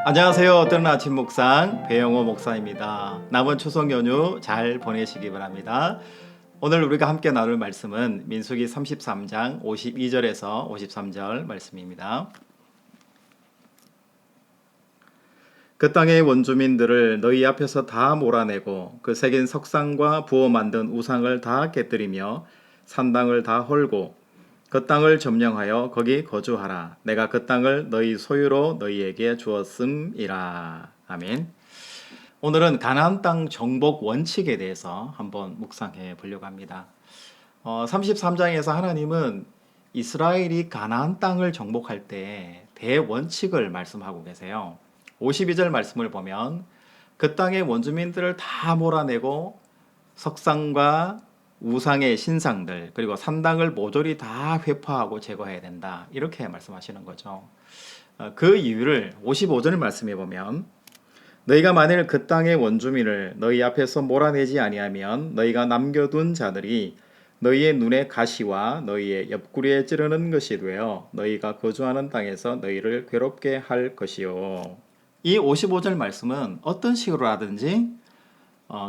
안녕하세요. 뜨는 아침 묵상 배영호 목사입니다. 남은 추석 연휴 잘 보내시기 바랍니다. 오늘 우리가 함께 나눌 말씀은 민수기 33장 52절에서 53절 말씀입니다. 그 땅의 원주민들을 너희 앞에서 다 몰아내고 그 새긴 석상과 부어 만든 우상을 다 깨뜨리며 산당을 다 헐고 그 땅을 점령하여 거기 거주하라. 내가 그 땅을 너희 소유로 너희에게 주었음이라. 아멘. 오늘은 가나안 땅 정복 원칙에 대해서 한번 묵상해 보려고 합니다. 33장에서 하나님은 이스라엘이 가나안 땅을 정복할 때 대원칙을 말씀하고 계세요. 52절 말씀을 보면 그 땅의 원주민들을 다 몰아내고 석상과 우상의 신상들 그리고 산당을 모조리 다 회파하고 제거해야 된다. 이렇게 말씀하시는 거죠. 그 이유를 55절 말씀해 보면 너희가 만일 그 땅의 원주민을 너희 앞에서 몰아내지 아니하면 너희가 남겨둔 자들이 너희의 눈에 가시와 너희의 옆구리에 찌르는 것이 되어 너희가 거주하는 땅에서 너희를 괴롭게 할 것이요. 이 55절 말씀은 어떤 식으로 하든지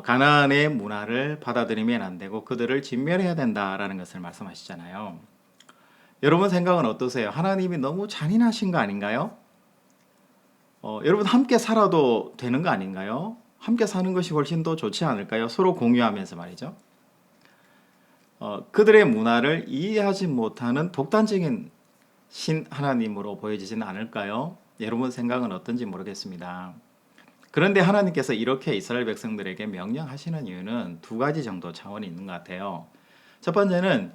가나안의 문화를 받아들이면 안 되고 그들을 진멸해야 된다라는 것을 말씀하시잖아요. 여러분 생각은 어떠세요? 하나님이 너무 잔인하신 거 아닌가요? 여러분 함께 살아도 되는 거 아닌가요? 함께 사는 것이 훨씬 더 좋지 않을까요? 서로 공유하면서 말이죠. 그들의 문화를 이해하지 못하는 독단적인 신 하나님으로 보여지지는 않을까요? 여러분 생각은 어떤지 모르겠습니다. 그런데 하나님께서 이렇게 이스라엘 백성들에게 명령하시는 이유는 두 가지 정도 차원이 있는 것 같아요. 첫 번째는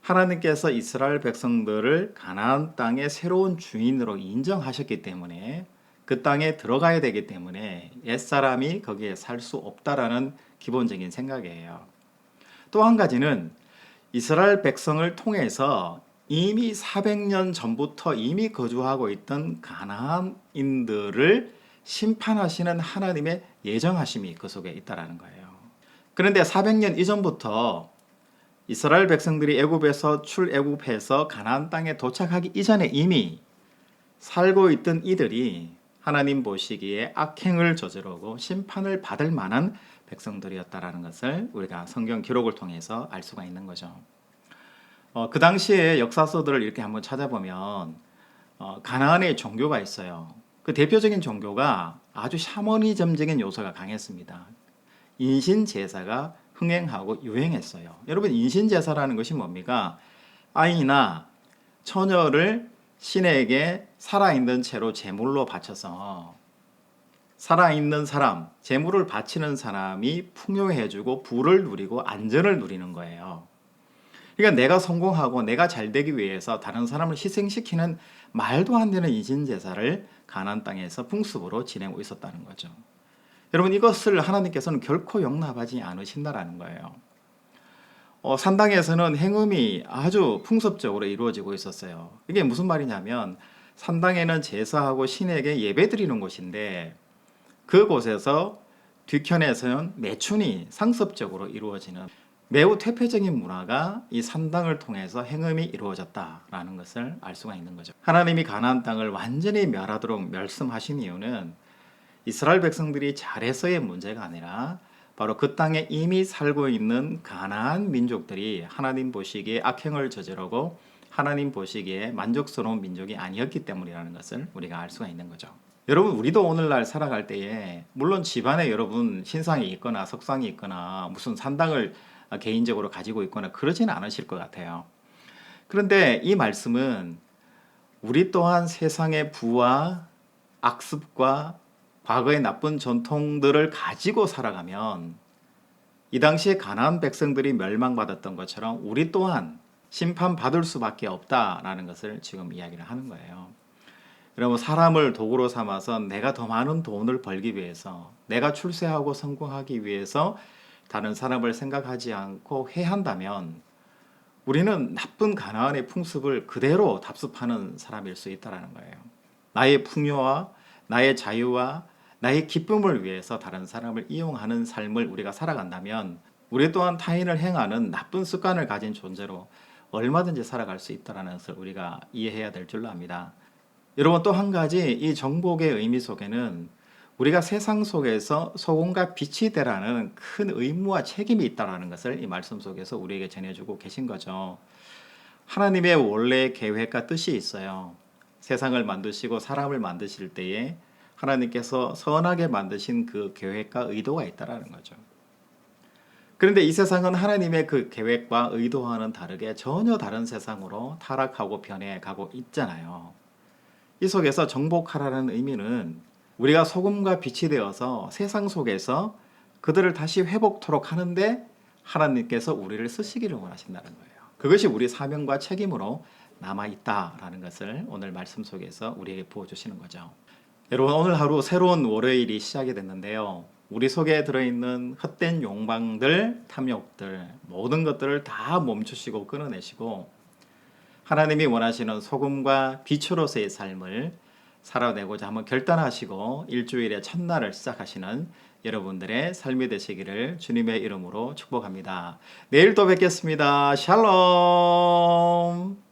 하나님께서 이스라엘 백성들을 가나안 땅의 새로운 주인으로 인정하셨기 때문에 그 땅에 들어가야 되기 때문에 옛사람이 거기에 살 수 없다라는 기본적인 생각이에요. 또 한 가지는 이스라엘 백성을 통해서 이미 400년 전부터 이미 거주하고 있던 가나안인들을 심판하시는 하나님의 예정하심이 그 속에 있다라는 거예요. 그런데 400년 이전부터 이스라엘 백성들이 애굽에서 출애굽해서 가나안 땅에 도착하기 이전에 이미 살고 있던 이들이 하나님 보시기에 악행을 저지르고 심판을 받을 만한 백성들이었다라는 것을 우리가 성경 기록을 통해서 알 수가 있는 거죠. 그 당시에 역사서들을 이렇게 한번 찾아보면 가나안에 종교가 있어요. 그 대표적인 종교가 아주 샤머니즘적인 요소가 강했습니다. 인신제사가 흥행하고 유행했어요. 여러분 인신제사라는 것이 뭡니까? 아이나 처녀를 신에게 살아있는 채로 제물로 바쳐서 살아있는 사람, 제물을 바치는 사람이 풍요해지고 부를 누리고 안전을 누리는 거예요. 그러니까 내가 성공하고 내가 잘 되기 위해서 다른 사람을 희생시키는 말도 안 되는 인신제사를 가나안 땅에서 풍습으로 지내고 있었다는 거죠. 여러분 이것을 하나님께서는 결코 용납하지 않으신다라는 거예요. 산당에서는 행음이 아주 풍습적으로 이루어지고 있었어요. 이게 무슨 말이냐면 산당에는 제사하고 신에게 예배드리는 곳인데 그곳에서 뒤편에서는 매춘이 상습적으로 이루어지는 매우 퇴폐적인 문화가 이 산당을 통해서 행음이 이루어졌다라는 것을 알 수가 있는 거죠. 하나님이 가나안 땅을 완전히 멸하도록 멸씀하신 이유는 이스라엘 백성들이 잘해서의 문제가 아니라 바로 그 땅에 이미 살고 있는 가나안 민족들이 하나님 보시기에 악행을 저지르고 하나님 보시기에 만족스러운 민족이 아니었기 때문이라는 것을 우리가 알 수가 있는 거죠. 여러분 우리도 오늘날 살아갈 때에 물론 집안에 여러분 신상이 있거나 석상이 있거나 무슨 산당을 개인적으로 가지고 있거나 그러지는 않으실 것 같아요. 그런데 이 말씀은 우리 또한 세상의 부와 악습과 과거의 나쁜 전통들을 가지고 살아가면 이 당시에 가나안 백성들이 멸망받았던 것처럼 우리 또한 심판받을 수밖에 없다라는 것을 지금 이야기를 하는 거예요. 여러분 사람을 도구로 삼아서 내가 더 많은 돈을 벌기 위해서 내가 출세하고 성공하기 위해서 다른 사람을 생각하지 않고 회한다면 우리는 나쁜 가나안의 풍습을 그대로 답습하는 사람일 수 있다는 거예요. 나의 풍요와 나의 자유와 나의 기쁨을 위해서 다른 사람을 이용하는 삶을 우리가 살아간다면 우리 또한 타인을 행하는 나쁜 습관을 가진 존재로 얼마든지 살아갈 수 있다는 것을 우리가 이해해야 될 줄로 압니다. 여러분 또 한 가지 이 정복의 의미 속에는 우리가 세상 속에서 소금과 빛이 되라는 큰 의무와 책임이 있다는 것을 이 말씀 속에서 우리에게 전해주고 계신 거죠. 하나님의 원래 계획과 뜻이 있어요. 세상을 만드시고 사람을 만드실 때에 하나님께서 선하게 만드신 그 계획과 의도가 있다는 거죠. 그런데 이 세상은 하나님의 그 계획과 의도와는 다르게 전혀 다른 세상으로 타락하고 변해가고 있잖아요. 이 속에서 정복하라는 의미는 우리가 소금과 빛이 되어서 세상 속에서 그들을 다시 회복토록 하는데 하나님께서 우리를 쓰시기를 원하신다는 거예요. 그것이 우리 사명과 책임으로 남아있다라는 것을 오늘 말씀 속에서 우리에게 부어주시는 거죠. 여러분 오늘 하루 새로운 월요일이 시작이 됐는데요. 우리 속에 들어있는 헛된 욕망들, 탐욕들 모든 것들을 다 멈추시고 끊어내시고 하나님이 원하시는 소금과 빛으로서의 삶을 살아내고자 한번 결단하시고 일주일의 첫날을 시작하시는 여러분들의 삶이 되시기를 주님의 이름으로 축복합니다. 내일 또 뵙겠습니다. 샬롬.